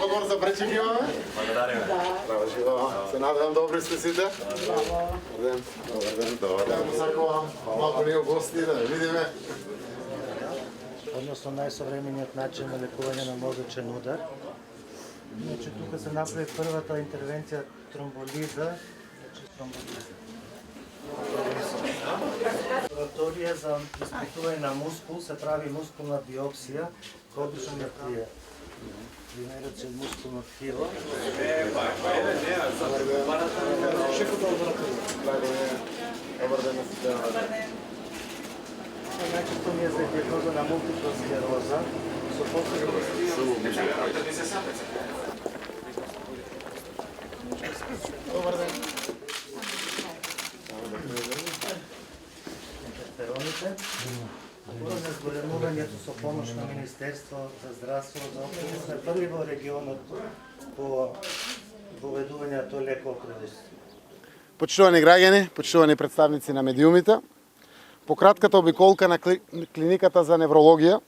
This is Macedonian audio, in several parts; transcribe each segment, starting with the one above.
Odmor за пречекиваме. Благодариме. Здраво живо. Се надевам добри сте сите. Добар ден. Сакувам малку ние гости да видиме. Односно најсовремениот начин на лекување на мозочен удар. Значи тука се направи првата интервенција тромболиза, лабораторија за испитување на мускул, се прави мускулна биопсија, кој обично ја крие. Примерот се мускулно тkiво. Најчесто ми е за дијагноза на мултипла склероза, со Добар ден. Интерфероните. Поради зголемувањето со помош на Министерство за здравство, сме први во регионот по воведување на тој леков кредит. Почитувани граѓани, почитувани представници на медиумите, по кратката обиколка на клиниката за неврологија,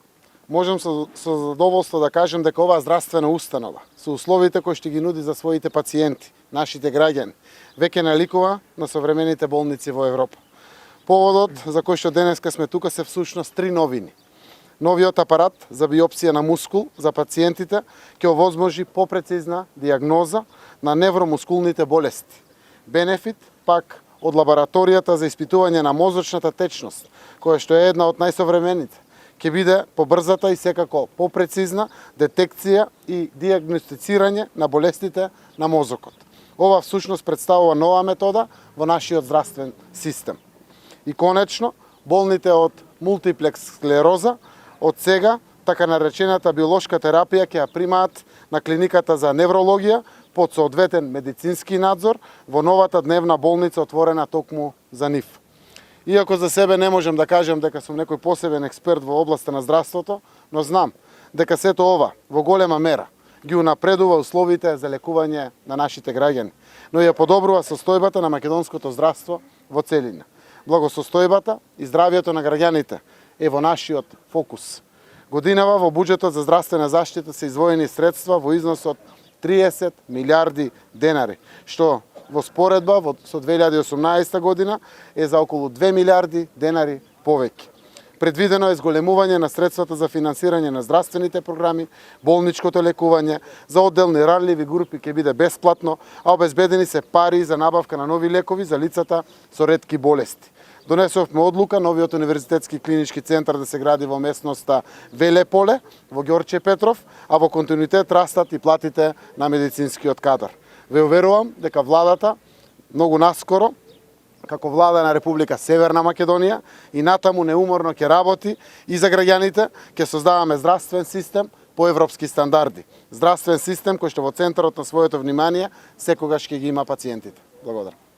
можем со задоволство да кажем дека оваа здравствена установа, со условите кои што ги нуди за своите пациенти, нашите граѓани, веќе наликува на современите болници во Европа. Поводот за кој што денеска сме тука се всушност три новини. Новиот апарат за биопсија на мускул за пациентите ќе овозможи попрецизна дијагноза на невромускулните болести. Бенефит пак од лабораторијата за испитување на мозочната течност, која што е една од најсовремените, ќе биде побрзата и секако попрецизна детекција и дијагностицирање на болестите на мозокот. Ова всушност представува нова метода во нашиот здравствен систем. И конечно, болните од мултиплекс склероза од сега така наречената биолошка терапија ќе ја примаат на клиниката за неврологија под соодветен медицински надзор во новата дневна болница отворена токму за нив. Иако за себе не можем да кажем дека сум некој посебен експерт во областа на здравството, но знам дека сето ова во голема мера ги унапредува условите за лекување на нашите граѓани, но ја подобрува состојбата на македонското здравство во целина. Благосостојбата и здравјето на граѓаните е во нашиот фокус. Годинава во буџетот за здравствена заштита се издвоени средства во износ од 30 милиарди денари, што во споредба со 2018 година е за околу 2 милиарди денари повеќе. Предвидено е зголемување на средствата за финансирање на здравствените програми, болничкото лекување, за одделни ранливи групи ќе биде бесплатно, а обезбедени се пари за набавка на нови лекови за лицата со ретки болести. Донесовме одлука новиот универзитетски клинички центар да се гради во местноста Веле поле, во Ѓорче Петров, а во континуитет растат и платите на медицинскиот кадар. Ве уверувам дека владата многу наскоро, како влада на Република Северна Македонија, и натаму неуморно ќе работи и за граѓаните, ќе создаваме здравствен систем по европски стандарди. Здравствен систем кој што во центарот на своето внимание секогаш ќе ги има пациентите. Благодарам.